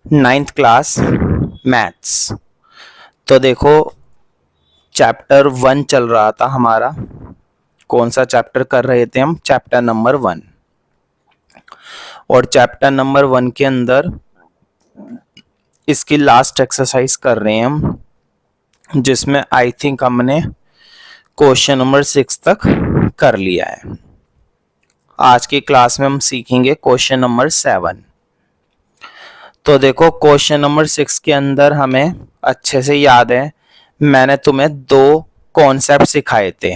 Ninth class maths. तो देखो, chapter 1 चल रहा था हमारा। कौन सा चैप्टर कर रहे थे हम? Chapter number 1। और चैप्टर नंबर 1 के अंदर इसकी लास्ट एक्सरसाइज कर रहे हैं हम, जिसमें आई थिंक हमने क्वेश्चन नंबर 6 तक कर लिया है। आज की क्लास में हम सीखेंगे क्वेश्चन नंबर 7। तो देखो, क्वेश्चन नंबर 6 के अंदर हमें अच्छे से याद है, मैंने तुम्हें 2 कॉन्सेप्ट सिखाए थे।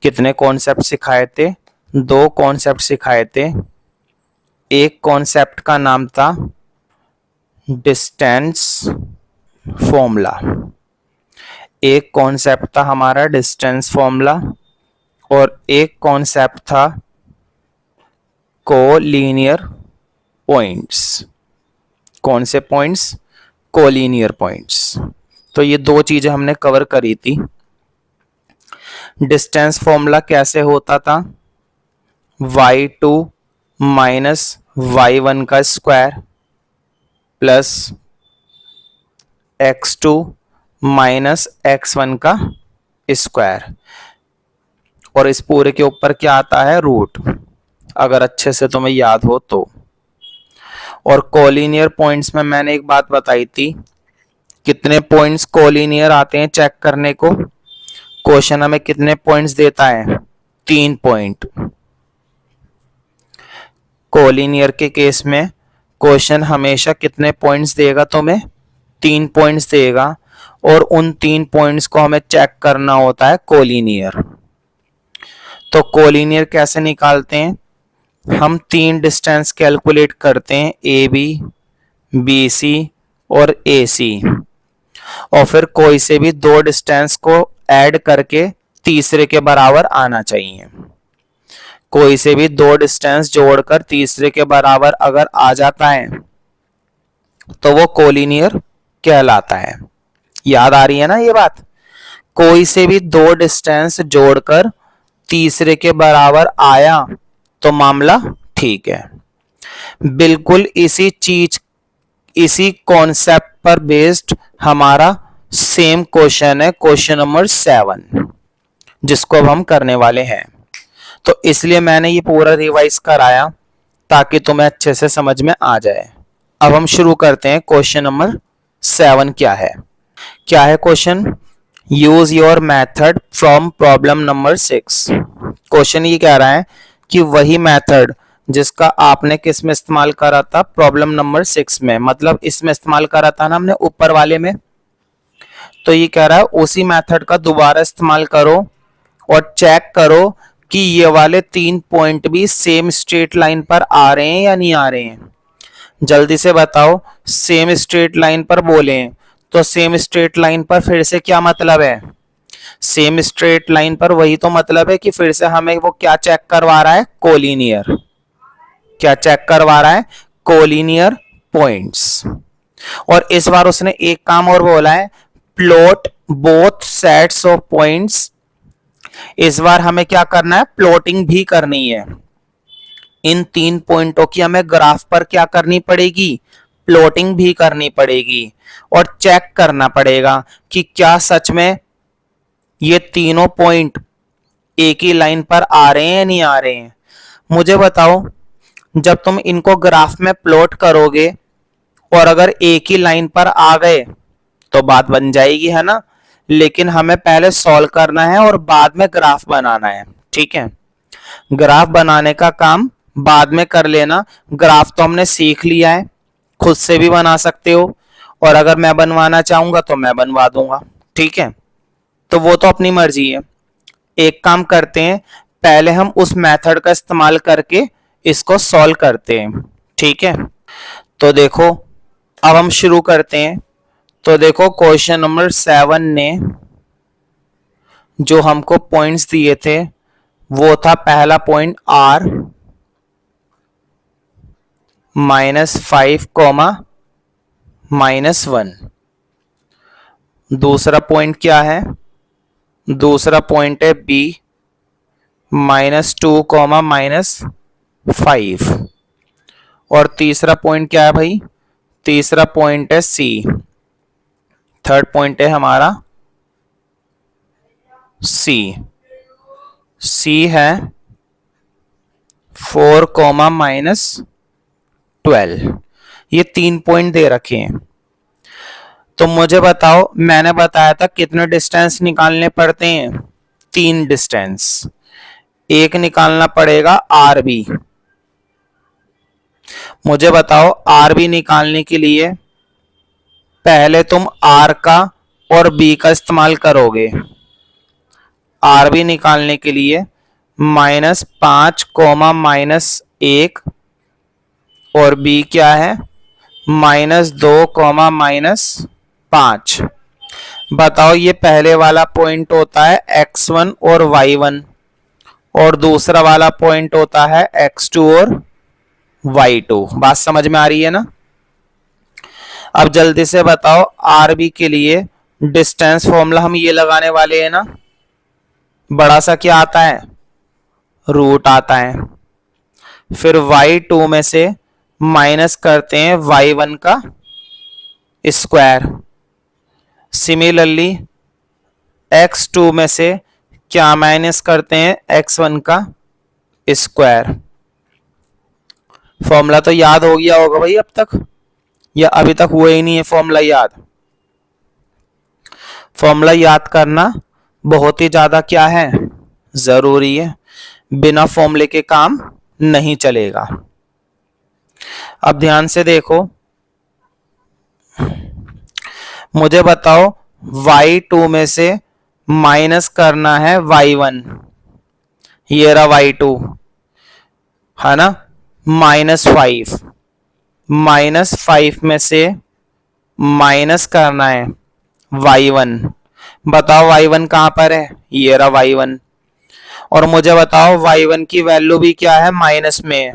कितने कॉन्सेप्ट सिखाए थे? 2 कॉन्सेप्ट सिखाए थे। एक कॉन्सेप्ट का नाम था डिस्टेंस फॉर्मूला। एक कॉन्सेप्ट था हमारा डिस्टेंस फॉर्मूला, और एक कॉन्सेप्ट था कोलिनियर पॉइंट्स। कौन से पॉइंट्स? Collinear points. तो ये 2 चीजें हमने कवर करी थी। डिस्टेंस फॉर्मूला कैसे होता था? y2 माइनस y1 का square plus x2 minus x1 का स्क्वायर, और इस पूरे के ऊपर क्या आता है? रूट, अगर अच्छे से तुम्हें याद हो तो। और कोलिनियर पॉइंट्स में मैंने एक बात बताई थी, कितने पॉइंट्स कोलिनियर आते हैं चेक करने को। क्वेश्चन हमें कितने पॉइंट्स देता है? 3 पॉइंट। कोलिनियर के केस में क्वेश्चन हमेशा कितने पॉइंट्स देगा तुम्हें? 3 पॉइंट्स देगा, और उन 3 पॉइंट्स को हमें चेक करना होता है कोलिनियर। तो कोलिनियर कैसे निकालते हैं? हम 3 डिस्टेंस कैलकुलेट करते हैं, ए बी, बी सी और ए सी, और फिर कोई से भी 2 डिस्टेंस को ऐड करके तीसरे के बराबर आना चाहिए। कोई से भी 2 डिस्टेंस जोड़कर तीसरे के बराबर अगर आ जाता है तो वो कोलिनियर कहलाता है। याद आ रही है ना ये बात? कोई से भी 2 डिस्टेंस जोड़कर तीसरे के बराबर आया तो मामला ठीक है। बिल्कुल इसी कॉन्सेप्ट पर बेस्ड हमारा सेम क्वेश्चन है, क्वेश्चन नंबर 7, जिसको अब हम करने वाले हैं। तो इसलिए मैंने ये पूरा रिवाइज कराया ताकि तुम्हें अच्छे से समझ में आ जाए। अब हम शुरू करते हैं। क्वेश्चन नंबर 7 क्या है? क्या है question? Use your method from problem number 6। Question ये कह रहा है कि वही मेथड जिसका आपने किस में इस्तेमाल करा था? प्रॉब्लम नंबर 6 में, मतलब इसमें इस्तेमाल करा था ना हमने ऊपर वाले में। तो ये कह रहा है उसी मेथड का दोबारा इस्तेमाल करो और चेक करो कि ये वाले 3 पॉइंट भी सेम स्ट्रेट लाइन पर आ रहे हैं या नहीं आ रहे हैं। जल्दी से बताओ, सेम स्ट्रेट लाइन पर बोले तो सेम स्ट्रेट लाइन पर फिर से क्या मतलब है? सेम स्ट्रेट लाइन पर वही तो मतलब है कि फिर से हमें वो क्या चेक करवा रहा है? कोलिनियर। क्या चेक करवा रहा है? Collinear points. और इस बार उसने एक काम और बोला है, plot both sets of points. इस बार हमें क्या करना है? प्लॉटिंग भी करनी है। इन 3 पॉइंटों की हमें ग्राफ पर क्या करनी पड़ेगी? प्लॉटिंग भी करनी पड़ेगी, और चेक करना पड़ेगा कि क्या सच में ये तीनों पॉइंट एक ही लाइन पर आ रहे हैं या नहीं आ रहे हैं। मुझे बताओ, जब तुम इनको ग्राफ में प्लॉट करोगे और अगर एक ही लाइन पर आ गए तो बात बन जाएगी, है ना? लेकिन हमें पहले सॉल्व करना है और बाद में ग्राफ बनाना है, ठीक है? ग्राफ बनाने का काम बाद में कर लेना। ग्राफ तो हमने सीख लिया है, खुद से भी बना सकते हो, और अगर मैं बनवाना चाहूंगा तो मैं बनवा दूंगा, ठीक है? तो वो तो अपनी मर्जी है। एक काम करते हैं, पहले हम उस मेथड का इस्तेमाल करके इसको सॉल्व करते हैं, ठीक है? तो देखो, अब हम शुरू करते हैं। तो देखो, क्वेश्चन नंबर 7 ने जो हमको पॉइंट्स दिए थे वो था, पहला पॉइंट r -5, -1। दूसरा पॉइंट क्या है? दूसरा पॉइंट है b -2, -5। और तीसरा पॉइंट क्या है भाई? तीसरा पॉइंट है सी, थर्ड पॉइंट है हमारा सी। सी है 4 कोमा -12। ये 3 पॉइंट दे रखे हैं। तो मुझे बताओ, मैंने बताया था कितने डिस्टेंस निकालने पड़ते हैं, 3 डिस्टेंस। एक निकालना पड़ेगा आर बी। मुझे बताओ आर बी निकालने के लिए पहले तुम आर का और बी का इस्तेमाल करोगे। आर बी निकालने के लिए -5 कोमा -1 और बी क्या है -2 कोमा -5। बताओ ये पहले वाला पॉइंट होता है x1 और y1 और दूसरा वाला पॉइंट होता है x2 और y2। बात समझ में आ रही है ना? अब जल्दी से बताओ आर बी के लिए डिस्टेंस फॉर्मूला हम ये लगाने वाले हैं ना, बड़ा सा क्या आता है, रूट आता है। फिर y2 में से माइनस करते हैं y1 का स्क्वायर। सिमिलरली x2 में से क्या माइनस करते हैं, x1 का स्क्वायर। फॉर्मूला तो याद हो गया होगा भाई अब तक, या अभी तक हुआ ही नहीं है फॉर्मूला याद? फॉर्मूला याद करना बहुत ही ज्यादा क्या है, जरूरी है। बिना फॉर्मूले के काम नहीं चलेगा। अब ध्यान से देखो, मुझे बताओ y2 में से माइनस करना है y1। ये रहा y2 है ना, -5। -5 में से माइनस करना है y1। बताओ y1 कहां पर है, ये रहा y1। और मुझे बताओ y1 की वैल्यू भी क्या है, माइनस में है।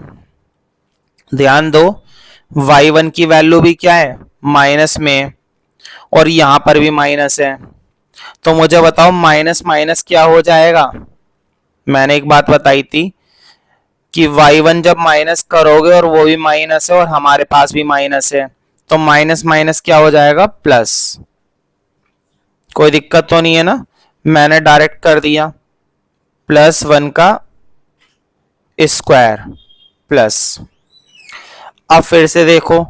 ध्यान दो, y1 की वैल्यू भी क्या है, माइनस में, और यहां पर भी माइनस है। तो मुझे बताओ माइनस माइनस क्या हो जाएगा। मैंने एक बात बताई थी कि y1 जब माइनस करोगे और वो भी माइनस है और हमारे पास भी माइनस है, तो माइनस माइनस क्या हो जाएगा, प्लस। कोई दिक्कत तो नहीं है ना? मैंने डायरेक्ट कर दिया, +1 का स्क्वायर प्लस। अब फिर से देखो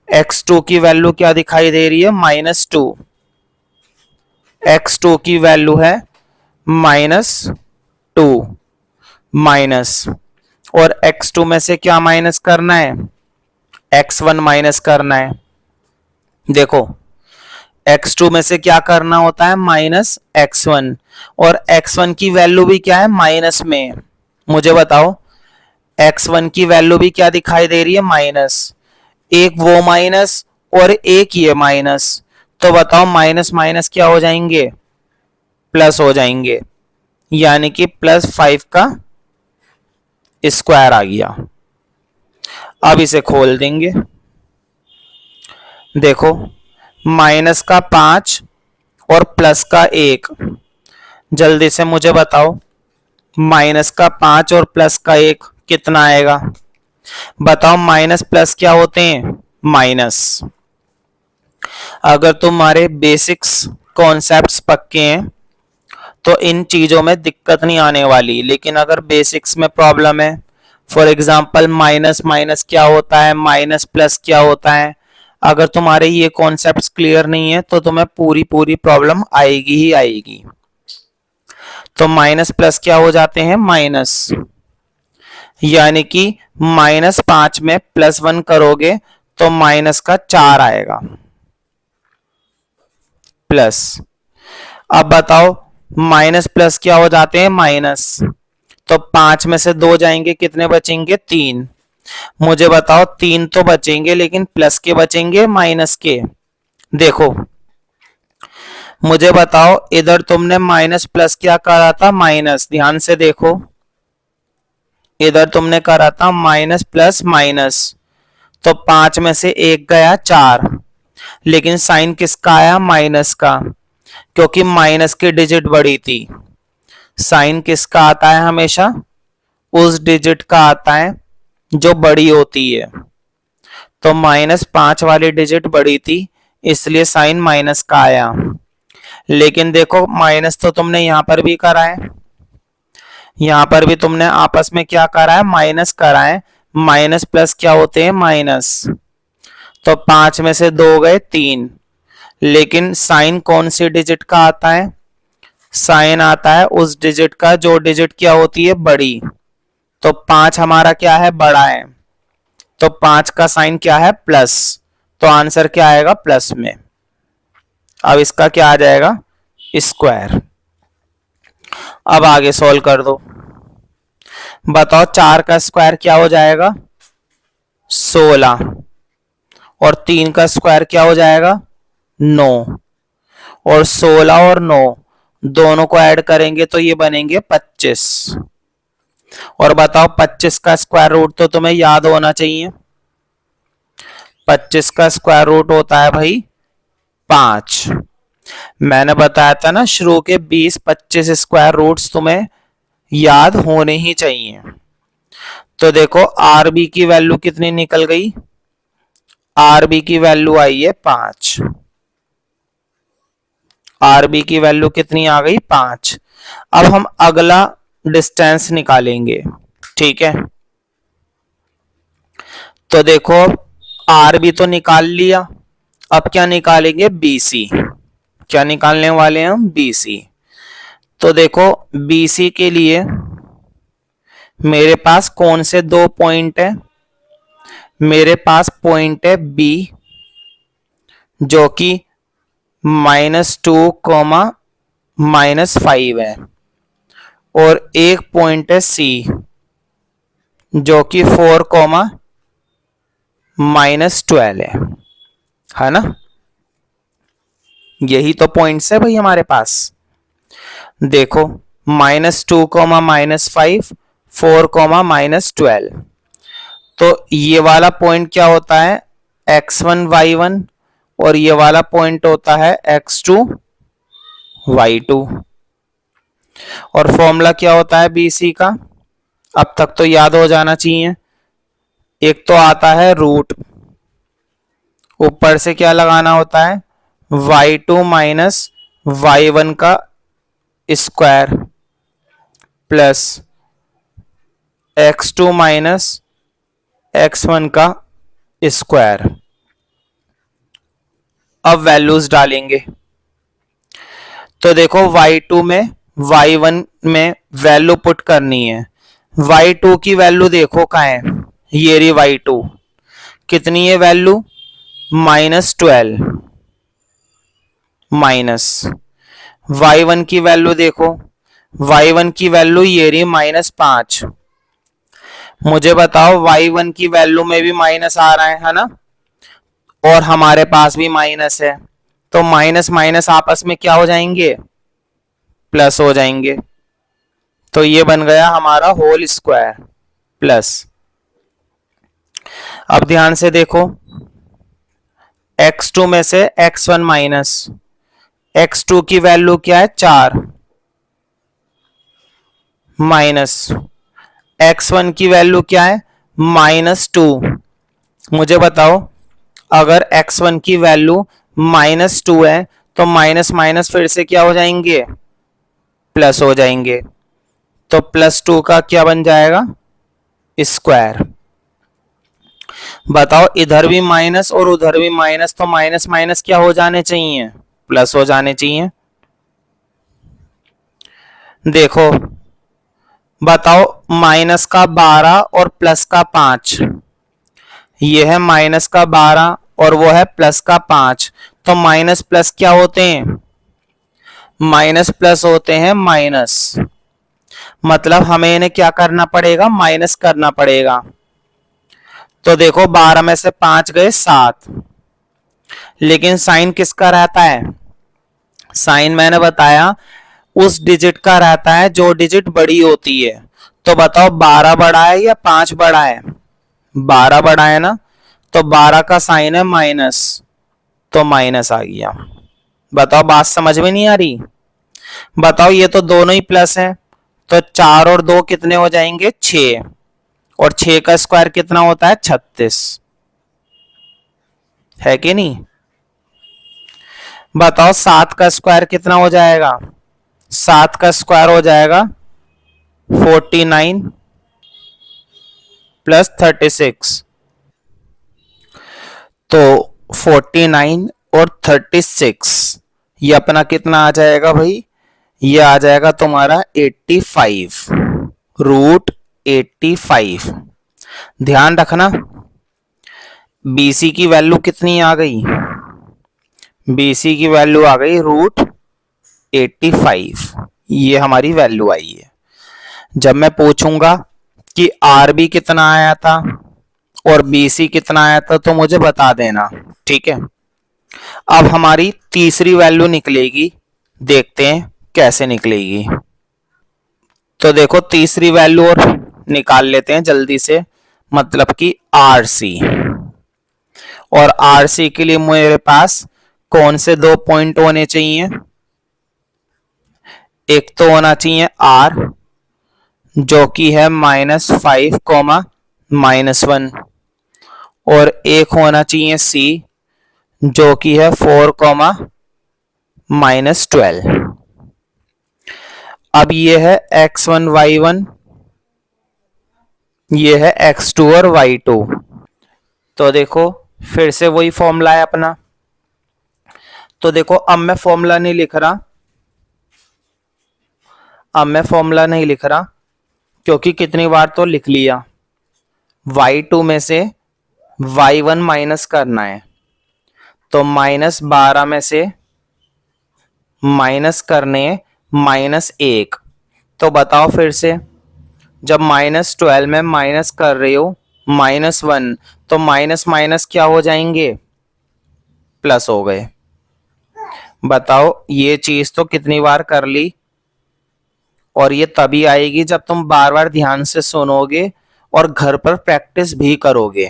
x2 की वैल्यू क्या दिखाई दे रही है, -2। x2 की वैल्यू है -2 माइनस, और x2 में से क्या माइनस करना है, x1 माइनस करना है। देखो x2 में से क्या करना होता है, -x1, और x1 की वैल्यू भी क्या है, माइनस में। मुझे बताओ x1 की वैल्यू भी क्या दिखाई दे रही है, माइनस। एक वो माइनस और एक ये माइनस, तो बताओ माइनस माइनस क्या हो जाएंगे, प्लस हो जाएंगे, यानी कि +5 का स्क्वायर आ गया। अब इसे खोल देंगे, देखो माइनस का 5 और प्लस का 1। जल्दी से मुझे बताओ माइनस का 5 और प्लस का 1 कितना आएगा। बताओ माइनस प्लस क्या होते हैं, माइनस। अगर तुम्हारे बेसिक्स कॉन्सेप्ट्स पक्के हैं तो इन चीजों में दिक्कत नहीं आने वाली, लेकिन अगर बेसिक्स में प्रॉब्लम है, फॉर एग्जांपल माइनस माइनस क्या होता है, माइनस प्लस क्या होता है, अगर तुम्हारे ये कॉन्सेप्ट्स क्लियर नहीं है तो तुम्हें पूरी पूरी प्रॉब्लम आएगी ही आएगी। तो माइनस प्लस क्या हो जाते हैं, माइनस, यानी कि -5 में +1 करोगे तो माइनस का 4 आएगा, प्लस। अब बताओ माइनस प्लस क्या हो जाते हैं, माइनस। तो 5 में से 2 जाएंगे, कितने बचेंगे, 3। मुझे बताओ 3 तो बचेंगे, लेकिन प्लस के बचेंगे, माइनस के। देखो मुझे बताओ इधर तुमने माइनस प्लस क्या करा था, माइनस। ध्यान से देखो, इधर तुमने करा था माइनस प्लस माइनस, तो 5 में से 1 गया, 4। लेकिन साइन किसका आया, माइनस का, क्योंकि माइनस की डिजिट बड़ी थी। साइन किसका आता है, हमेशा उस डिजिट का आता है जो बड़ी होती है। तो -5 वाली डिजिट बड़ी थी, इसलिए साइन माइनस का आया। लेकिन देखो माइनस तो तुमने यहां पर भी करा है, यहां पर भी तुमने आपस में क्या करा है, माइनस करा है। माइनस प्लस क्या होते हैं, माइनस। तो 5 में से 2 गए 3। लेकिन साइन कौन सी डिजिट का आता है, साइन आता है उस डिजिट का जो डिजिट क्या होती है, बड़ी। तो 5 हमारा क्या है, बड़ा है, तो 5 का साइन क्या है, प्लस। तो आंसर क्या आएगा, प्लस में। अब इसका क्या आ जाएगा, स्क्वायर। अब आगे सॉल्व कर दो। बताओ 4 का स्क्वायर क्या हो जाएगा, 16। और 3 का स्क्वायर क्या हो जाएगा, 9। और 16 और 9 दोनों को ऐड करेंगे तो ये बनेंगे 25। और बताओ 25 का स्क्वायर रूट तो तुम्हें याद होना चाहिए। 25 का स्क्वायर रूट होता है भाई 5। मैंने बताया था ना शुरू के 20-25 स्क्वायर रूट्स तुम्हें याद होने ही चाहिए। तो देखो आर बी की वैल्यू कितनी निकल गई, आर बी की वैल्यू आई है 5। आर बी की वैल्यू कितनी आ गई, 5। अब हम अगला डिस्टेंस निकालेंगे, ठीक है। तो देखो आर बी तो निकाल लिया, अब क्या निकालेंगे, बीसी। क्या निकालने वाले हैं हम, बीसी। तो देखो बीसी के लिए मेरे पास कौन से 2 पॉइंट है, मेरे पास पॉइंट है बी जो कि -2, -5 है, और एक पॉइंट है सी जो कि 4, -12 है ना। यही तो पॉइंट्स है भाई हमारे पास। देखो -2, -5, 4, -12। तो ये वाला पॉइंट क्या होता है, x1 y1, और ये वाला पॉइंट होता है x2 y2। और फॉर्मूला क्या होता है बीसी का, अब तक तो याद हो जाना चाहिए। एक तो आता है रूट, ऊपर से क्या लगाना होता है, y2 माइनस y1 का square plus x2 minus x1 का स्क्वायर। अब वैल्यूज डालेंगे। तो देखो y2 में y1 में वैल्यू पुट करनी है। y2 की वैल्यू देखो कहाँ है, ये रही y2, कितनी है वैल्यू, -12, माइनस y1 की वैल्यू देखो, y1 की वैल्यू ये रही -5। मुझे बताओ y1 की वैल्यू में भी माइनस आ रहा है ना, और हमारे पास भी माइनस है, तो माइनस माइनस आपस में क्या हो जाएंगे, प्लस हो जाएंगे। तो ये बन गया हमारा होल स्क्वायर प्लस। अब ध्यान से देखो x2 में से x1 माइनस, x2 की वैल्यू क्या है, 4, माइनस x1 की वैल्यू क्या है, -2। मुझे बताओ अगर x1 की वैल्यू -2 है तो माइनस माइनस फिर से क्या हो जाएंगे, प्लस हो जाएंगे। तो +2 का क्या बन जाएगा, स्क्वायर। बताओ इधर भी माइनस और उधर भी माइनस, तो माइनस माइनस क्या हो जाने चाहिए, प्लस हो जाने चाहिए। देखो बताओ माइनस का 12 और प्लस का 5, ये है माइनस का 12 और वो है प्लस का 5। तो माइनस प्लस क्या होते हैं, माइनस प्लस होते हैं माइनस, मतलब हमें इन्हें क्या करना पड़ेगा, माइनस करना पड़ेगा। तो देखो 12 में से 5 गए 7, लेकिन साइन किसका रहता है, साइन मैंने बताया उस डिजिट का रहता है जो डिजिट बड़ी होती है। तो बताओ 12 बड़ा है या 5 बड़ा है, 12 बड़ा है ना, तो 12 का साइन है माइनस, तो माइनस आ गया। बताओ बात समझ में नहीं आ रही। बताओ ये तो दोनों ही प्लस है, तो 4 और 2 कितने हो जाएंगे, 6, और 6 का स्क्वायर कितना होता है, 36। है कि नहीं? बताओ 7 का स्क्वायर कितना हो जाएगा? 7 का स्क्वायर हो जाएगा 49 प्लस 36। तो 49 और 36 ये अपना कितना आ जाएगा भाई? ये आ जाएगा तुम्हारा 85, रूट 85। ध्यान रखना BC की वैल्यू कितनी आ गई? BC की वैल्यू आ गई रूट 85। ये हमारी वैल्यू आई है। जब मैं पूछूंगा कि RB कितना आया था और BC कितना आया था तो मुझे बता देना, ठीक है? अब हमारी तीसरी वैल्यू निकलेगी, देखते हैं कैसे निकलेगी। तो देखो तीसरी वैल्यू और निकाल लेते हैं जल्दी से, मतलब कि RC। और RC के लिए मेरे पास कौन से दो पॉइंट होने चाहिए? एक तो होना चाहिए R जो कि है -5, -1, और एक होना चाहिए C जो कि है 4, -12। अब ये है x1 y1, ये है x2 और y2। तो देखो फिर से वही फॉर्मूला है अपना। तो देखो अब मैं फॉर्मूला नहीं लिख रहा, क्योंकि कितनी बार तो लिख लिया। y2 में से y1 माइनस करना है, तो -12 में से माइनस करने -1। तो बताओ फिर से, जब -12 में माइनस कर रहे हो -1, तो माइनस माइनस क्या हो जाएंगे? प्लस हो गए। बताओ ये चीज तो कितनी बार कर ली, और ये तभी आएगी जब तुम बार बार ध्यान से सुनोगे और घर पर प्रैक्टिस भी करोगे।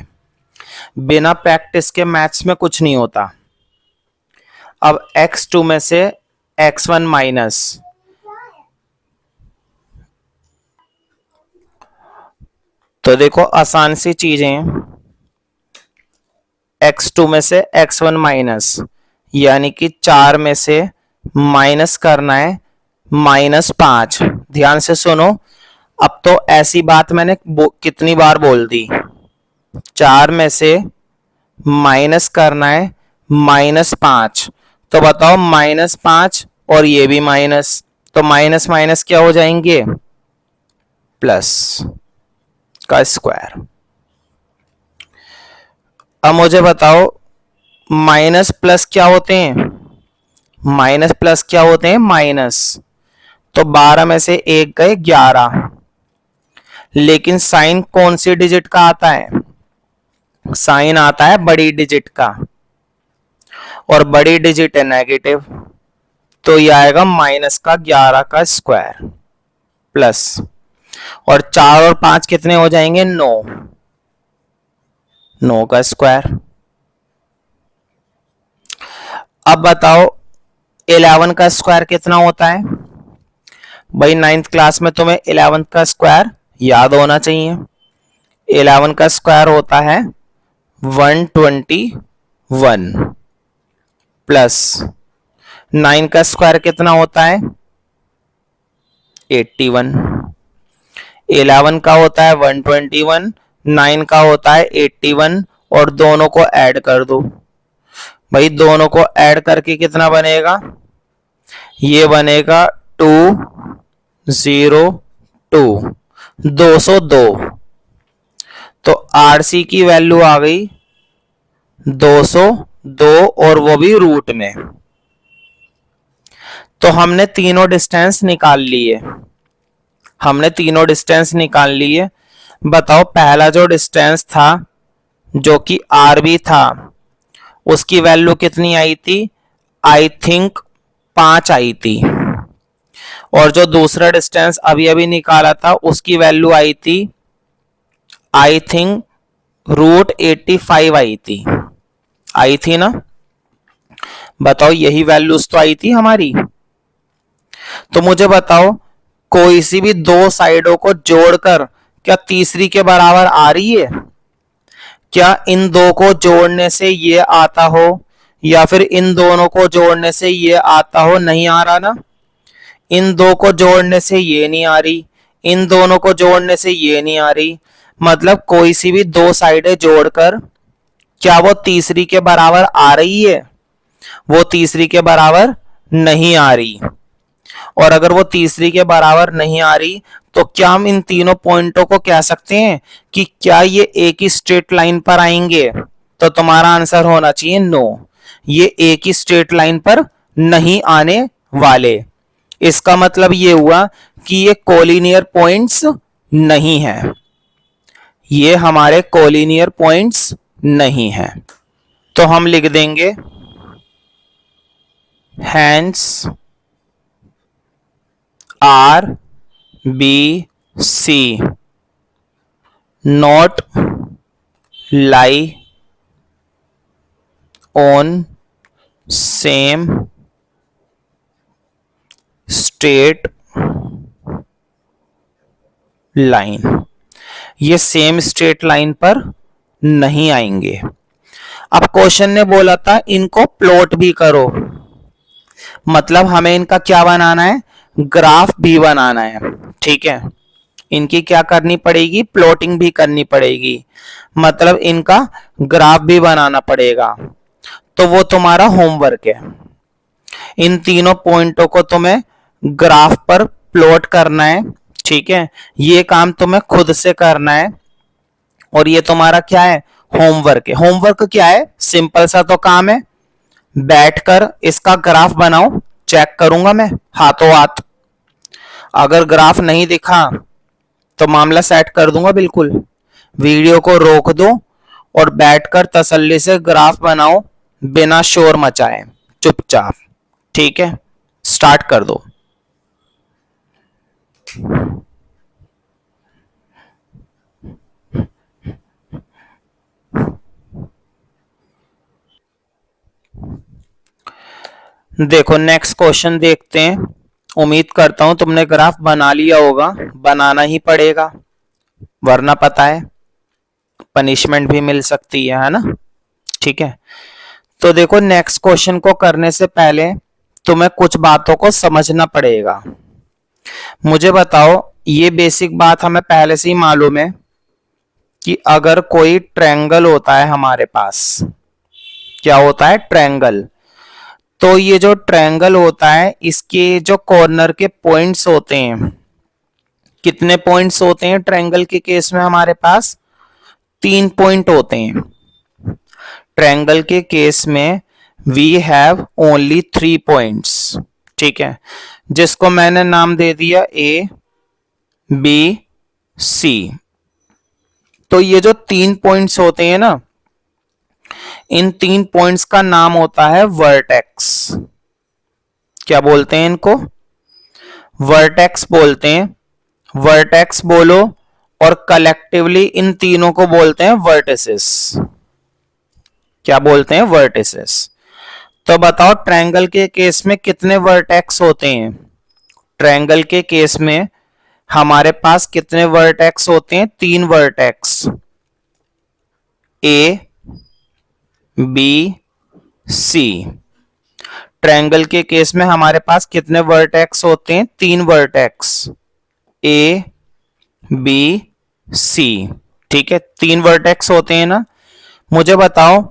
बिना प्रैक्टिस के मैथ्स में कुछ नहीं होता। अब x2 में से x1 माइनस, तो देखो आसान सी चीजें, x2 में से x1 माइनस, यानी कि 4 में से माइनस करना है -5। ध्यान से सुनो, अब तो ऐसी बात मैंने कितनी बार बोल दी। 4 में से माइनस करना है -5, तो बताओ -5 और ये भी माइनस, तो माइनस माइनस क्या हो जाएंगे? प्लस का स्क्वायर। अब मुझे बताओ माइनस प्लस क्या होते हैं? माइनस प्लस क्या होते हैं? माइनस। तो 12 में से 1 गए 11, लेकिन साइन कौन सी डिजिट का आता है? साइन आता है बड़ी डिजिट का, और बड़ी डिजिट है नेगेटिव, तो ये आएगा -11 का स्क्वायर प्लस, और 4 और 5 कितने हो जाएंगे? 9 का स्क्वायर। अब बताओ 11 का स्क्वायर कितना होता है? भाई 9th क्लास में तुम्हें 11 का स्क्वायर याद होना चाहिए। 11 का स्क्वायर होता है 121 प्लस 9 का स्क्वायर कितना होता है? 81। 11 का होता है 121, 9 का होता है 81, और दोनों को ऐड कर दो। भाई दोनों को ऐड करके कितना बनेगा? ये बनेगा 202, 202। तो RC की वैल्यू आ गई 202, और वो भी रूट में। तो हमने तीनों डिस्टेंस निकाल लिए। बताओ पहला जो डिस्टेंस था जो कि RB था, उसकी वैल्यू कितनी आई थी? आई थिंक 5 आई थी। और जो दूसरा डिस्टेंस अभी अभी निकाला था उसकी वैल्यू आई थी आई थिंक √85 आई थी ना? बताओ यही वैल्यूज तो आई थी हमारी। तो मुझे बताओ कोई सी भी दो साइडों को जोड़कर क्या तीसरी के बराबर आ रही है? क्या इन दो को जोड़ने से ये आता हो या फिर इन दोनों को जोड़ने से ये आता हो? नहीं आ रहा ना। इन दो को जोड़ने से ये नहीं आ रही, इन दोनों को जोड़ने से ये नहीं आ रही, मतलब कोई सी भी दो साइडें जोड़कर क्या वो तीसरी के बराबर आ रही है? वो तीसरी के बराबर नहीं आ रही। और अगर वो तीसरी के बराबर नहीं आ रही तो क्या हम इन तीनों पॉइंटों को कह सकते हैं कि क्या ये एक ही स्ट्रेट लाइन पर आएंगे? तो तुम्हारा आंसर होना चाहिए नो, ये एक ही स्ट्रेट लाइन पर नहीं आने वाले। इसका मतलब ये हुआ कि ये कोलिनियर पॉइंट्स नहीं है, ये हमारे कोलिनियर पॉइंट्स नहीं है। तो हम लिख देंगे hence R B C not lie on same straight line, ये सेम स्ट्रेट लाइन पर नहीं आएंगे। अब क्वेश्चन ने बोला था इनको प्लॉट भी करो, मतलब हमें इनका क्या बनाना है? ग्राफ भी बनाना है। ठीक है, इनकी क्या करनी पड़ेगी? प्लॉटिंग भी करनी पड़ेगी, मतलब इनका ग्राफ भी बनाना पड़ेगा। तो वो तुम्हारा होमवर्क है, इन तीनों पॉइंटों को तुम्हें ग्राफ पर प्लॉट करना है। ठीक है, ये काम तुम्हें खुद से करना है और ये तुम्हारा क्या है? होमवर्क है। होमवर्क क्या है? सिंपल सा तो काम है, बैठकर इसका ग्राफ बनाओ, चेक करूंगा मैं हाथों हाथ। अगर ग्राफ नहीं दिखा तो मामला सेट कर दूंगा बिल्कुल। वीडियो को रोक दो और बैठकर तसल्ली से ग्राफ बनाओ, बिना शोर मचाए, चुपचाप। ठीक है, स्टार्ट कर दो। देखो नेक्स्ट क्वेश्चन देखते हैं। उम्मीद करता हूं तुमने ग्राफ बना लिया होगा, बनाना ही पड़ेगा वरना पता है पनिशमेंट भी मिल सकती है ना। ठीक है, तो देखो नेक्स्ट क्वेश्चन को करने से पहले तुम्हें कुछ बातों को समझना पड़ेगा। मुझे बताओ, ये बेसिक बात हमें पहले से ही मालूम है कि अगर कोई ट्रायंगल होता है हमारे पास, क्या होता है? ट्रायंगल। तो ये जो ट्रायंगल होता है इसके जो कॉर्नर के पॉइंट्स होते हैं, कितने पॉइंट्स होते हैं ट्रायंगल के केस में? हमारे पास 3 पॉइंट होते हैं। ट्रायंगल के केस में वी हैव ओनली 3 पॉइंट्स। ठीक है, जिसको मैंने नाम दे दिया ए बी सी। तो ये जो 3 पॉइंट्स होते हैं ना, इन 3 पॉइंट्स का नाम होता है वर्टेक्स। क्या बोलते हैं इनको? वर्टेक्स बोलते हैं। वर्टेक्स बोलो, और कलेक्टिवली इन तीनों को बोलते हैं वर्टिसेस। क्या बोलते हैं? वर्टिसेस। तो बताओ ट्रायंगल के केस में कितने वर्टेक्स होते हैं? ट्रायंगल के केस में हमारे पास कितने वर्टेक्स होते हैं? 3 vertex, A B C. Triangle के केस में हमारे पास कितने वर्टेक्स होते हैं? 3 वर्टेक्स, ए बी सी। ठीक है, 3 वर्टेक्स होते हैं ना। मुझे बताओ,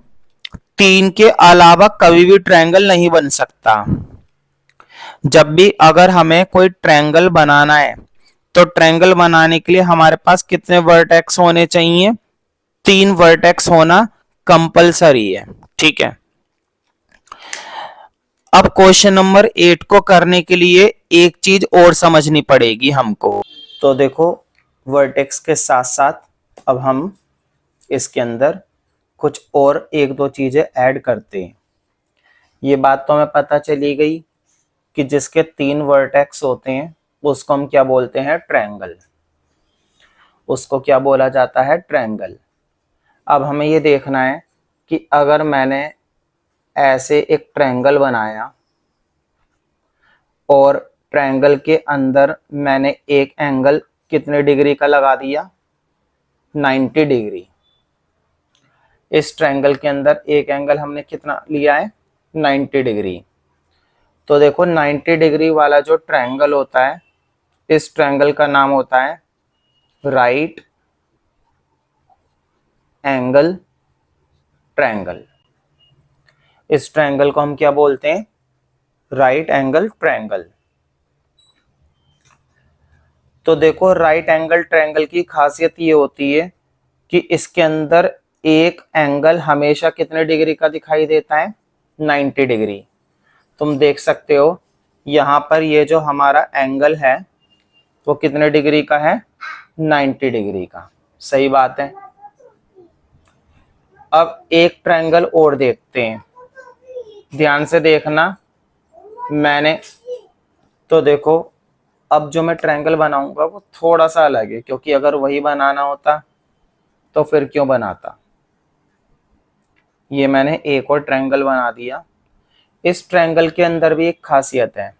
3 के अलावा कभी भी ट्रायंगल नहीं बन सकता। जब भी अगर हमें कोई ट्रायंगल बनाना है तो ट्रायंगल बनाने के लिए हमारे पास कितने वर्टेक्स होने चाहिए? 3 वर्टेक्स होना कंपलसरी है। ठीक है, अब क्वेश्चन नंबर 8 को करने के लिए एक चीज और समझनी पड़ेगी हमको। तो देखो, वर्टेक्स के साथ साथ अब हम इसके अंदर कुछ और एक दो चीजें ऐड करते हैं। ये बात तो हमें पता चली गई कि जिसके 3 वर्टेक्स होते हैं उसको हम क्या बोलते हैं? ट्रायंगल। उसको क्या बोला जाता है? ट्रायंगल। अब हमें ये देखना है कि अगर मैंने ऐसे एक ट्रायंगल बनाया और ट्रायंगल के अंदर मैंने एक एंगल कितने डिग्री का लगा दिया? 90 डिग्री। इस ट्रायंगल के अंदर एक एंगल हमने कितना लिया है, 90 डिग्री। तो देखो 90 डिग्री वाला जो ट्रायंगल होता है, इस ट्रायंगल का नाम होता है राइट एंगल ट्रायंगल। इस ट्रायंगल को हम क्या बोलते हैं, राइट एंगल ट्रायंगल। तो देखो राइट एंगल ट्रायंगल की खासियत ये होती है कि इसके अंदर एक एंगल हमेशा कितने डिग्री का दिखाई देता है, 90 डिग्री। तुम देख सकते हो यहाँ पर ये जो हमारा एंगल है वो कितने डिग्री का है, 90 डिग्री का। सही बात है। अब एक ट्रायंगल और देखते हैं, ध्यान से देखना। मैंने तो देखो अब जो मैं ट्रायंगल बनाऊंगा वो थोड़ा सा अलग है, क्योंकि अगर वही बनाना होता तो फिर क्यों बनाता। ये मैंने एक और ट्रायंगल बना दिया। इस ट्रायंगल के अंदर भी एक खासियत है,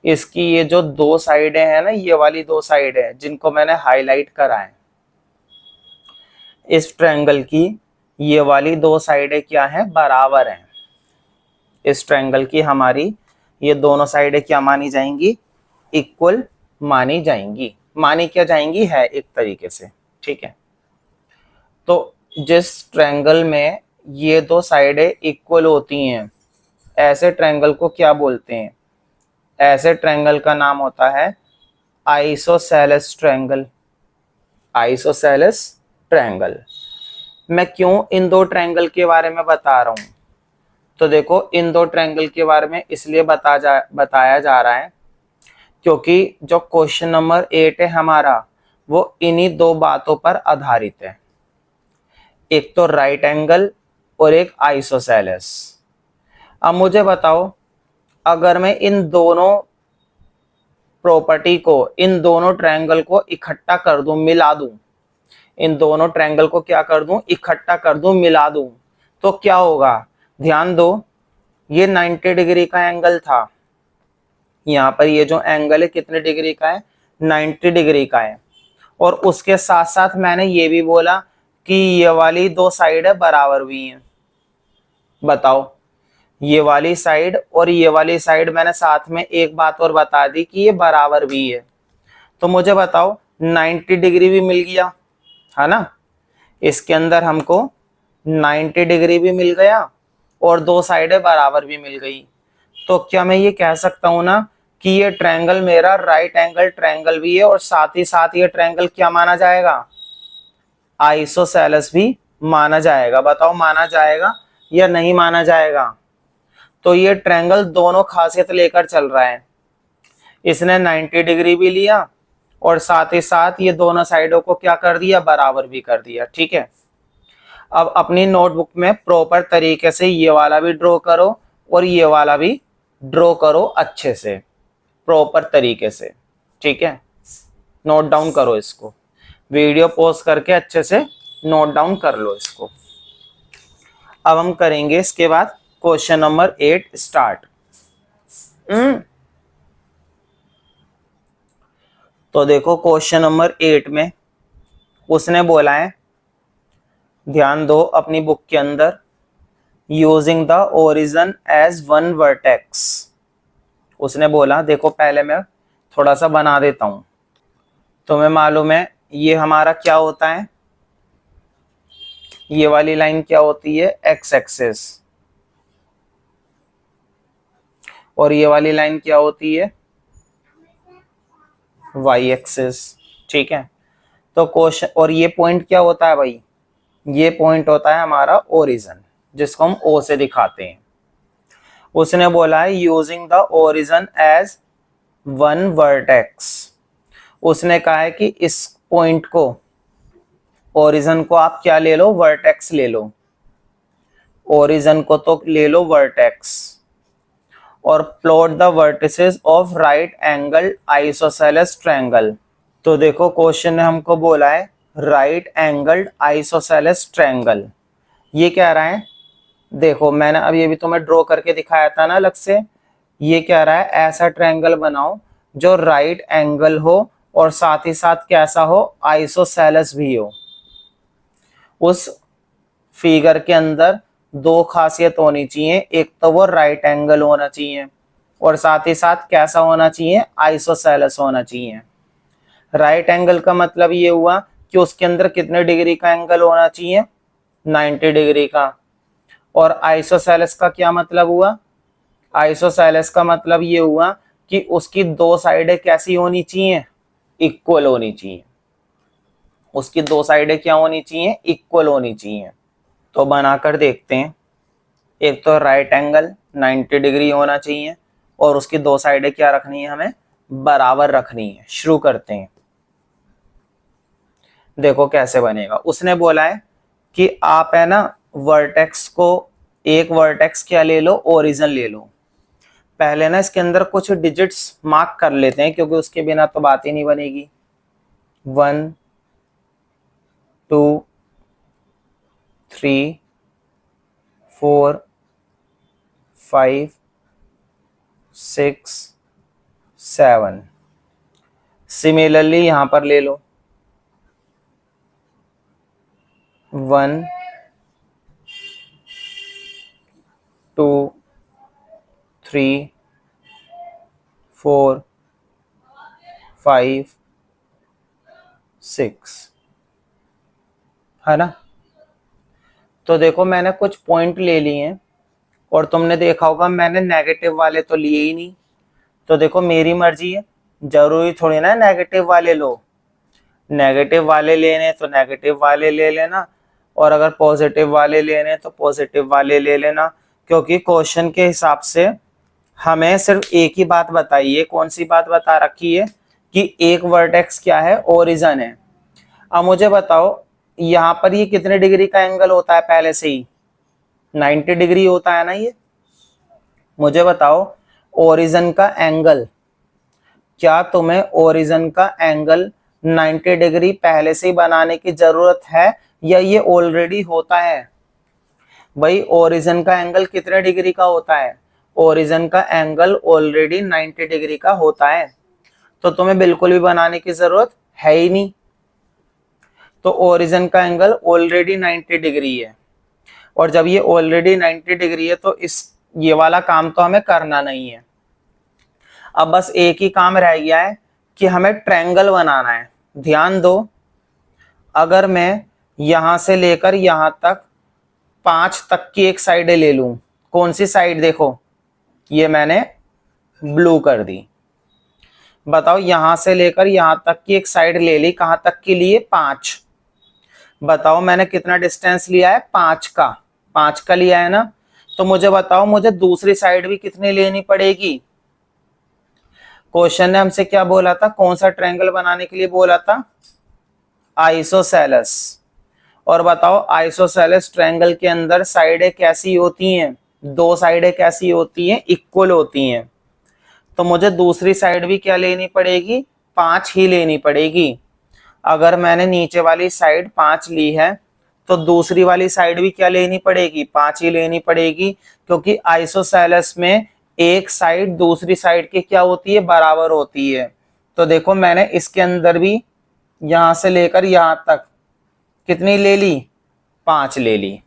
इसकी ये जो दो साइडें हैं ना, ये वाली दो साइडें जिनको मैंने हाईलाइट करा है, इस ट्रायंगल की ये वाली दो साइडें क्या हैं, बराबर हैं। इस ट्रायंगल की हमारी ये दोनों साइडें क्या मानी जाएंगी, इक्वल मानी जाएंगी। मानी क्या जाएंगी, है एक तरीके से, ठीक है। तो जिस ट्रायंगल में ये दो साइडें इक्वल होती हैं, ऐसे ट्रायंगल को क्या बोलते हैं, ऐसे ट्रायंगल का नाम होता है आइसोसेलेस ट्रायंगल। Isosceles triangle. मैं क्यों इन दो ट्रायंगल के बारे में बता रहा हूं, तो देखो इन दो ट्रायंगल के बारे में इसलिए बताया जा रहा है क्योंकि जो क्वेश्चन नंबर 8 है हमारा, वो इन्हीं दो बातों पर आधारित है, एक तो राइट एंगल और एक आइसोसेलेस। अब मुझे बताओ, अगर मैं इन दोनों प्रॉपर्टी को, इन दोनों ट्रायंगल को इकट्ठा कर दूं, मिला दूं, इन दोनों ट्रायंगल को क्या कर दूं, इकट्ठा कर दूं, मिला दूं, तो क्या होगा। ध्यान दो, ये 90 डिग्री का एंगल था, यहाँ पर ये जो एंगल है कितने डिग्री का है, 90 डिग्री का है। और उसके साथ साथ मैंने ये भी बोला कि ये वाली दो साइड है बराबर भी हैं। बताओ, ये वाली साइड और ये वाली साइड मैंने साथ में एक बात और बता दी कि ये बराबर भी है। तो मुझे बताओ 90 डिग्री भी मिल गया, है ना। इसके अंदर हमको 90 डिग्री भी मिल गया और दो साइडें बराबर भी मिल गई। तो क्या मैं ये कह सकता हूं ना कि ये ट्रायंगल मेरा राइट एंगल ट्रायंगल भी है और साथ ही साथ ये ट्रायंगल क्या माना जाएगा, आइसोसेलेस भी माना जाएगा। बताओ माना जाएगा या नहीं माना जाएगा। तो ये ट्रायंगल दोनों खासियत लेकर चल रहा है, इसने 90 डिग्री भी लिया और साथ ही साथ ये दोनों साइडों को क्या कर दिया, बराबर भी कर दिया। ठीक है। अब अपनी नोटबुक में प्रॉपर तरीके से ये वाला भी ड्रॉ करो और ये वाला भी ड्रॉ करो अच्छे से, प्रॉपर तरीके से। ठीक है, नोट डाउन करो इसको, वीडियो पॉज करके अच्छे से नोट डाउन कर लो इसको। अब हम करेंगे इसके बाद क्वेश्चन नंबर 8 स्टार्ट। तो देखो क्वेश्चन नंबर 8 में उसने बोला है, ध्यान दो अपनी बुक के अंदर, using the origin as one vertex. उसने बोला, देखो पहले मैं थोड़ा सा बना देता हूं, तुम्हें मालूम है ये हमारा क्या होता है, ये वाली लाइन क्या होती है, एक्स एक्सिस, और ये वाली लाइन क्या होती है, वाई एक्सिस। ठीक है। तो क्वेश्चन, और ये पॉइंट क्या होता है भाई, ये पॉइंट होता है हमारा ओरिजिन, जिसको हम ओ से दिखाते हैं। उसने बोला है using the origin as one vertex. उसने कहा है कि इस पॉइंट को, ओरिजिन को आप क्या ले लो, वर्टेक्स ले लो, ओरिजिन को तो ले लो वर्टेक्स, और plot the vertices of right angle isosceles triangle. तो देखो क्वेश्चन ने हमको बोला है राइट एंगल्ड आइसोसेलेस ट्रायंगल। ये कह रहा है, देखो मैंने अब ये भी तुम्हें ड्रॉ करके दिखाया था ना अलग से। ये कह रहा है ऐसा ट्रायंगल बनाओ जो राइट एंगल हो और साथ ही साथ कैसा हो, आइसोसेलेस भी हो। उस फिगर के अंदर दो खासियत होनी चाहिए, एक तो वो राइट एंगल होना चाहिए और साथ ही साथ कैसा होना चाहिए, आइसोसेलेस होना चाहिए। राइट एंगल का मतलब ये हुआ कि उसके अंदर कितने डिग्री का एंगल होना चाहिए, 90 डिग्री का। और आइसोसेलेस का क्या मतलब हुआ, आइसोसेलेस का मतलब ये हुआ कि उसकी दो साइडें कैसी होनी चाहिए, इक्वल होनी चाहिए। उसकी दो साइडें क्या होनी चाहिए, इक्वल होनी चाहिए। तो बनाकर देखते हैं। एक तो राइट एंगल 90 डिग्री होना चाहिए और उसकी दो साइडें क्या रखनी है, हमें बराबर रखनी है। शुरू करते हैं। देखो कैसे बनेगा। उसने बोला है कि आप है ना वर्टेक्स को, एक वर्टेक्स क्या ले लो, ओरिजिन ले लो। पहले ना इसके अंदर कुछ डिजिट्स मार्क कर लेते हैं क्योंकि उसके बिना तो बात ही नहीं बनेगी। 1 2 3 4 5 6 7। सिमिलरली यहां पर ले लो 1 2 3 4 5 6, है ना। तो देखो मैंने कुछ पॉइंट ले लिए हैं और तुमने देखा होगा मैंने नेगेटिव वाले तो लिए ही नहीं। तो देखो मेरी मर्जी है, जरूरी थोड़ी ना नेगेटिव वाले लो। नेगेटिव वाले लेने तो नेगेटिव वाले ले लेना और अगर पॉजिटिव वाले लेने तो पॉजिटिव वाले ले लेना, क्योंकि क्वेश्चन के हिसाब से हमें सिर्फ एक ही बात बताई है। कौन सी बात बता रखी है कि एक वर्टेक्स क्या है, ओरिजिन है। अब मुझे बताओ यहाँ पर ये कितने डिग्री का एंगल होता है, पहले से ही 90 डिग्री होता है ना ये। मुझे बताओ ओरिजिन का एंगल, क्या तुम्हें ओरिजिन का एंगल 90 डिग्री पहले से ही बनाने की जरूरत है या ये ऑलरेडी होता है। भाई ओरिजिन का एंगल कितने डिग्री का होता है, ओरिजिन का एंगल ऑलरेडी 90 डिग्री का होता है। तो तुम्हें बिल्कुल भी बनाने की जरूरत है ही नहीं। तो ओरिजिन का एंगल ऑलरेडी 90 डिग्री है और जब ये ऑलरेडी 90 डिग्री है तो इस ये वाला काम तो हमें करना नहीं है। अब बस एक ही काम रह गया है कि हमें ट्रायंगल बनाना है। ध्यान दो, अगर मैं यहां से लेकर यहां तक 5 तक की एक साइड ले लूं, कौन सी साइड, देखो ये मैंने ब्लू कर दी। बताओ यहां से लेकर यहां तक की एक साइड ले ली, कहां तक के लिए, 5। बताओ मैंने कितना डिस्टेंस लिया है, 5 का, 5 का लिया है ना। तो मुझे बताओ मुझे दूसरी साइड भी कितनी लेनी पड़ेगी। क्वेश्चन ने हमसे क्या बोला था, कौन सा ट्रायंगल बनाने के लिए बोला था, आइसोसेलेस। और बताओ आइसोसेलेस ट्रायंगल के अंदर साइडें कैसी होती हैं, दो साइडें कैसी होती हैं, इक्वल होती हैं। तो मुझे दूसरी साइड भी क्या लेनी पड़ेगी, 5 ही लेनी पड़ेगी। अगर मैंने नीचे वाली साइड 5 ली है तो दूसरी वाली साइड भी क्या लेनी पड़ेगी, 5 ही लेनी पड़ेगी, क्योंकि आइसोसेलेस में एक साइड दूसरी साइड के क्या होती है, बराबर होती है। तो देखो मैंने इसके अंदर भी यहां से लेकर यहां तक कितनी ले ली, 5 ले ली।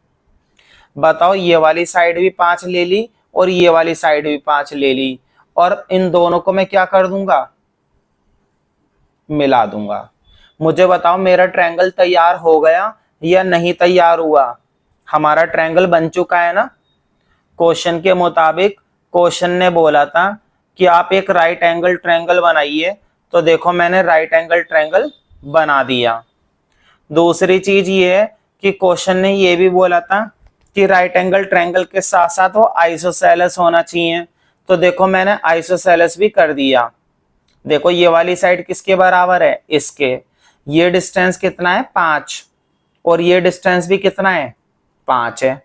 बताओ ये वाली साइड भी 5 ले ली और ये वाली साइड भी 5 ले ली और इन दोनों को मैं क्या कर दूंगा, मिला दूंगा। मुझे बताओ मेरा ट्रायंगल तैयार हो गया या नहीं तैयार हुआ। हमारा ट्रायंगल बन चुका है ना। क्वेश्चन के मुताबिक क्वेश्चन ने बोला था कि आप एक राइट एंगल ट्रायंगल बनाइए, तो देखो मैंने राइट एंगल ट्रायंगल बना दिया। दूसरी चीज ये है कि क्वेश्चन ने ये भी बोला था कि राइट एंगल ट्रायंगल के साथ साथ वो आइसोसेलेस होना चाहिए, तो देखो मैंने आइसोसेलेस भी कर दिया। देखो ये वाली साइड किसके बराबर है, इसके। ये डिस्टेंस कितना है, 5 और ये डिस्टेंस भी कितना है, 5 है।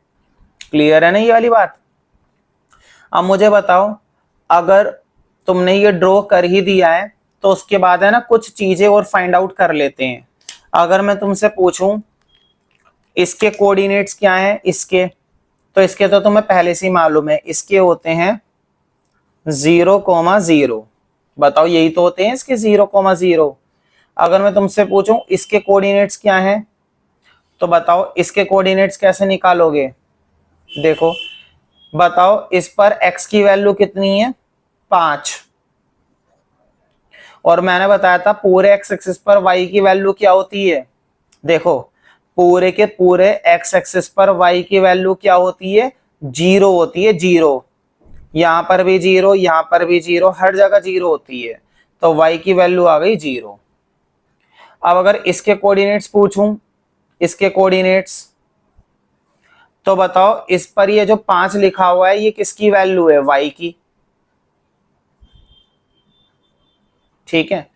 क्लियर है ना ये वाली बात। अब मुझे बताओ अगर तुमने ये ड्रॉ कर ही दिया है तो उसके बाद है ना कुछ चीजें और फाइंड आउट कर लेते हैं। अगर मैं तुमसे पूछूं इसके कोऑर्डिनेट्स क्या हैं, इसके, तो इसके तो तुम्हें पहले से ही मालूम है, इसके होते हैं 0,0। बताओ यही तो होते हैं इसके 0,0। अगर मैं तुमसे पूछूं इसके कोऑर्डिनेट्स क्या हैं, तो बताओ इसके कोऑर्डिनेट्स कैसे निकालोगे? देखो बताओ इस पर x की वैल्यू कितनी है? 5। और मैंने बताया था पूरे x एक्सिस पर y की वैल्यू क्या होती है? देखो पूरे के पूरे x एक्सिस पर y की वैल्यू क्या होती है? 0 होती है, 0। यहां पर भी 0, यहां पर भी 0, हर जगह 0 होती है। तो y की वैल्यू आ गई 0। अब अगर इसके कोऑर्डिनेट्स पूछूं, इसके कोऑर्डिनेट्स, तो बताओ इस पर ये जो 5 लिखा हुआ है ये किसकी वैल्यू है? y की, ठीक है।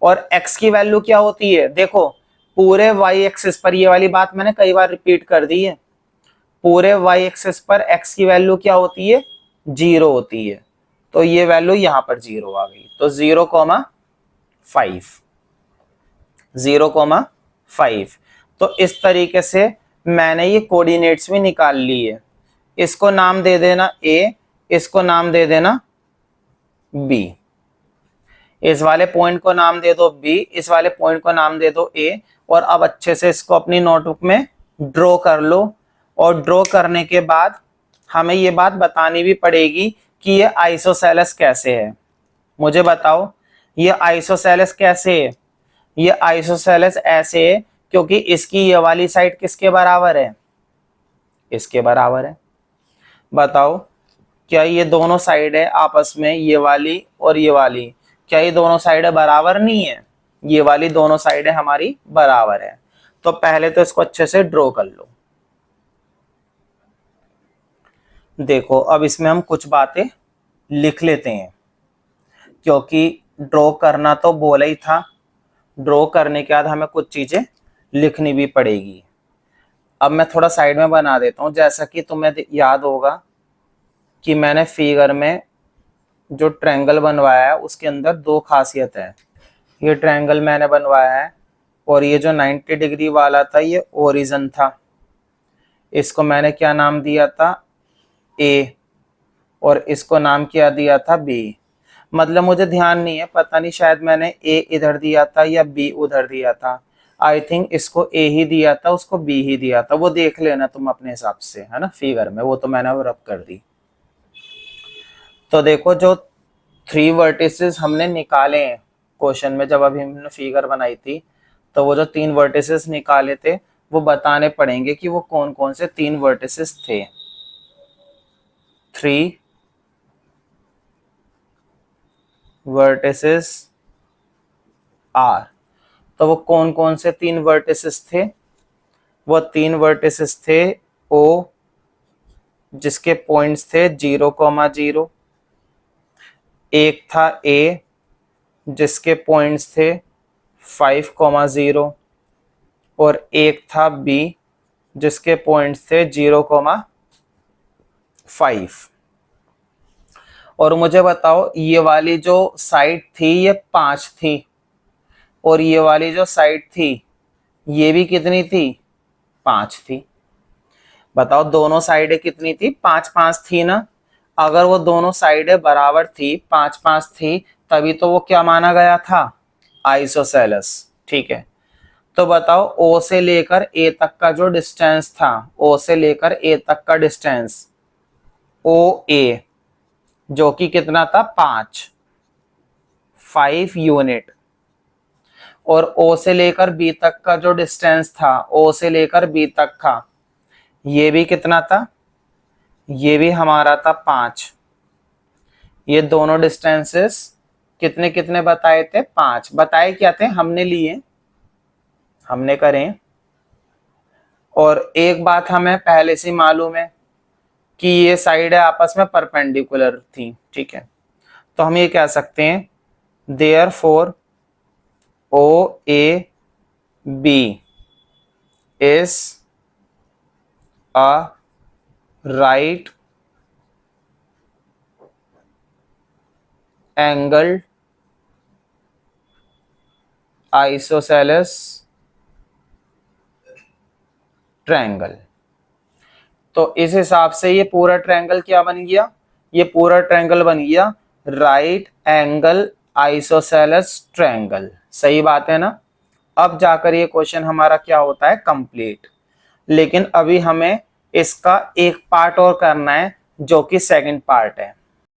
और x की वैल्यू क्या होती है? देखो पूरे y एक्सिस पर, ये वाली बात मैंने कई बार रिपीट कर दी है, पूरे y एक्सिस पर x की वैल्यू क्या होती है? 0 होती है। तो ये वैल्यू यहां पर 0 आ गई। तो 0,5, 0,5। तो इस तरीके से मैंने ये कोऑर्डिनेट्स भी निकाल ली है। इसको नाम दे देना a, इसको नाम दे देना b, इस वाले पॉइंट को नाम दे दो b, इस वाले पॉइंट को नाम दे दो a। और अब अच्छे से इसको अपनी नोटबुक में ड्रॉ कर लो। और ड्रॉ करने के बाद हमें ये बात बतानी भी पड़ेगी कि ये आइसोसेलेस कैसे है। मुझे बताओ ये आइसोसेलेस कैसे है? ये आइसोसेलेस ऐसे है क्योंकि इसकी ये वाली साइड किसके बराबर है? इसके बराबर है। बताओ क्या ये दोनों साइड है आपस में, ये वाली और ये वाली, क्या ये दोनों साइडें बराबर नहीं है? ये वाली दोनों साइडें हमारी बराबर है। तो पहले तो इसको अच्छे से ड्रॉ कर लो। देखो अब इसमें हम कुछ बातें लिख लेते हैं, क्योंकि ड्रॉ करना तो बोला ही था, ड्रॉ करने के बाद हमें कुछ चीजें लिखनी भी पड़ेगी। अब मैं थोड़ा साइड में बना देता हूं। जैसा कि तुम्हें याद होगा कि मैंने फिगर में जो ट्रायंगल बनवाया है उसके अंदर दो खासियत है। ये ट्रायंगल मैंने बनवाया है और ये जो 90 डिग्री वाला था ये ओरिजिन था। इसको मैंने क्या नाम दिया था? ए। और इसको नाम क्या दिया था? बी। मतलब मुझे ध्यान नहीं है, पता नहीं शायद मैंने ए इधर दिया था या बी उधर दिया था। आई थिंक इसको ए ही दिया था, उसको बी ही दिया था। वो देख लेना तुम अपने हिसाब से, है ना, फिगर में। वो तो मैंने रब कर दी। तो देखो जो 3 वर्टिसेस हमने निकाले हैं क्वेश्चन में, जब अभी हमने फिगर बनाई थी, तो वो जो 3 वर्टिसेस निकाले थे वो बताने पड़ेंगे कि वो कौन कौन से 3 वर्टिसेस थे। 3 वर्टिसेस आर। तो वो कौन कौन से 3 वर्टिसेस थे? वो 3 वर्टिसेस थे ओ, जिसके पॉइंट्स थे 0,0, एक था ए जिसके पॉइंट्स थे 5,0, और एक था बी जिसके पॉइंट्स थे 0,5। और मुझे बताओ ये वाली जो साइड थी ये 5 थी, और ये वाली जो साइड थी ये भी कितनी थी? 5 थी। बताओ दोनों साइडें कितनी थी? 5-5 थी ना। अगर वो दोनों साइडें बराबर थी, 5-5 थी, तभी तो वो क्या माना गया था? आइसोसेलेस। ठीक है। तो बताओ ओ से लेकर ए तक का जो डिस्टेंस था, ओ से लेकर ए तक का डिस्टेंस, ओ ए, जो कि कितना था? 5 यूनिट। और ओ से लेकर बी तक का जो डिस्टेंस था, ओ से लेकर बी तक का, ये भी कितना था? ये भी हमारा था 5। ये दोनों डिस्टेंसेस कितने कितने बताए थे? 5 बताए। क्या थे? हमने लिए, हमने करें। और एक बात हमें पहले से मालूम है कि ये साइड है आपस में परपेंडिकुलर थी। ठीक है। तो हम ये कह सकते हैं therefore O A B is a right angle isosceles triangle. तो इस हिसाब से ये पूरा ट्रायंगल क्या बन गया? ये पूरा ट्रायंगल बन गया राइट एंगल आइसोसेलेस ट्रायंगल। सही बात है ना। अब जाकर ये क्वेश्चन हमारा क्या होता है? कंप्लीट। लेकिन अभी हमें इसका एक पार्ट और करना है जो कि सेकंड पार्ट है।